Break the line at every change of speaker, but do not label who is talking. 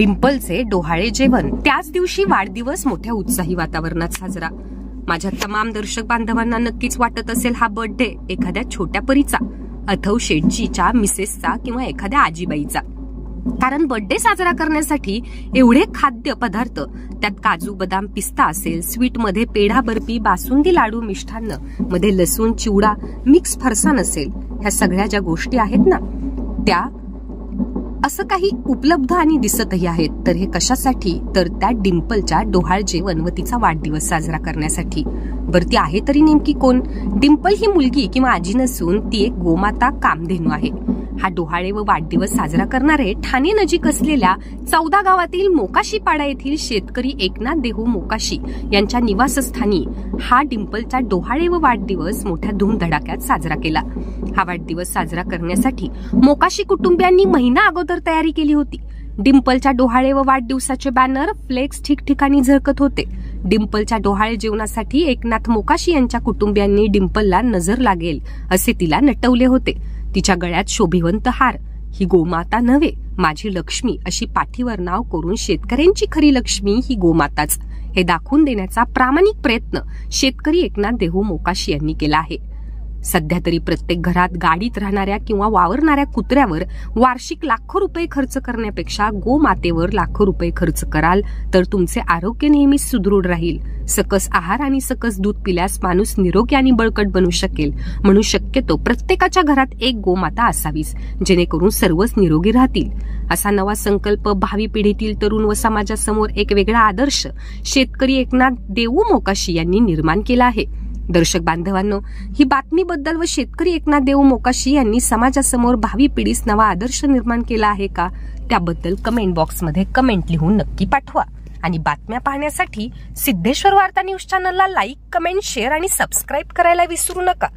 डिंपलचे डोहाळे जेवण. त्याच दिवशी वाढदिवस मोठ्या उत्साही वातावरणात साजरा. माझ्या तमाम दर्शक बांधवांना नक्कीच वाटत असेल हा बर्थडे एखाद्या छोट्या परीचा, अथव शेटजीच्या, मिसेसचा किंवा एखाद्या आजीबाईचा. कारण बर्थडे साजरा करण्यासाठी एवढे खाद्य पदार्थ, त्यात काजू बदाम पिस्ता असेल, स्वीट मध्ये पेढा बर्फी बासुंदी लाडू मिष्टान्न मध्ये लसूण चिवडा मिक्स फरसाण असेल, ह्या सगळ्या ज्या गोष्टी आहेत ना त्या असं काही उपलब्ध आणि दिसतही आहेत. तर हे कशासाठी? तर त्या डिंपलच्या डोहाळ जेवण व तिचा वाढदिवस साजरा करण्यासाठी. बरं ती आहे तरी नेमकी कोण? डिंपल ही मुलगी किंवा आजी नसून ती एक गोमाता कामधेनू आहे. हा डोहाळे व वाढदिवस साजरा करणारे ठाणे नजीक असलेल्या 14 गावातील मोकाशी पाडा येथील शेतकरी एकनाथ देहू मोकाशी यांच्या निवासस्थानी हा डिंपलचा डोहाळे व वाढदिवस मोठ्या धूमधडाक्यात साजरा केला. हा वाढदिवस साजरा करण्यासाठी मोकाशी कुटुंबियांनी महिना अगोदर तयारी केली होती. डिंपलच्या डोहाळे व वाढदिवसाचे बॅनर, फ्लेक्स ठिकठिकाणी झळकत होते. डिंपलच्या डोहाळे जेवणासाठी एकनाथ मोकाशी यांच्या कुटुंबियांनी डिंपलला नजर लागेल असे तिला नटवले होते. तिच्या गळ्यात शोभिवंत हार, ही गोमाता नव्हे माझी लक्ष्मी अशी पाठीवर नाव करून शेतकऱ्यांची खरी लक्ष्मी ही गोमाताच हे दाखवून देण्याचा प्रामाणिक प्रयत्न शेतकरी एकनाथ देहू मोकाशी यांनी केला आहे. सध्या तरी प्रत्येक घरात गाडीत राहणाऱ्या किंवा वावरणाऱ्या कुत्र्यावर वार्षिक लाखो रुपये खर्च करण्यापेक्षा गोमातेवर लाखो रुपये खर्च कराल तर तुमचे आरोग्य नेहमीच सुदृढ राहील. सकस आहार आणि सकस दूध पिल्यास माणूस निरोगी आणि बळकट बनू शकेल. म्हणून शक्यतो प्रत्येकाच्या घरात एक गोमाता असावीच, जेणेकरून सर्वच निरोगी राहतील. असा नवा संकल्प भावी पिढीतील तरुण व समाजासमोर एक वेगळा आदर्श शेतकरी एकनाथ देहू मोकाशी यांनी निर्माण केला आहे. दर्शक बांधवांनो, ही बातमीबद्दल व शेतकरी एकनाथ देहू मोकाशी यांनी समाजासमोर भावी पिढीस नवा आदर्श निर्माण केला आहे का, त्याबद्दल कमेंट बॉक्समध्ये कमेंट लिहून नक्की पाठवा. आणि बातम्या पाहण्यासाठी सिद्धेश्वर वार्ता न्यूज चॅनलला लाईक, कमेंट, शेअर आणि सबस्क्राईब करायला विसरू नका.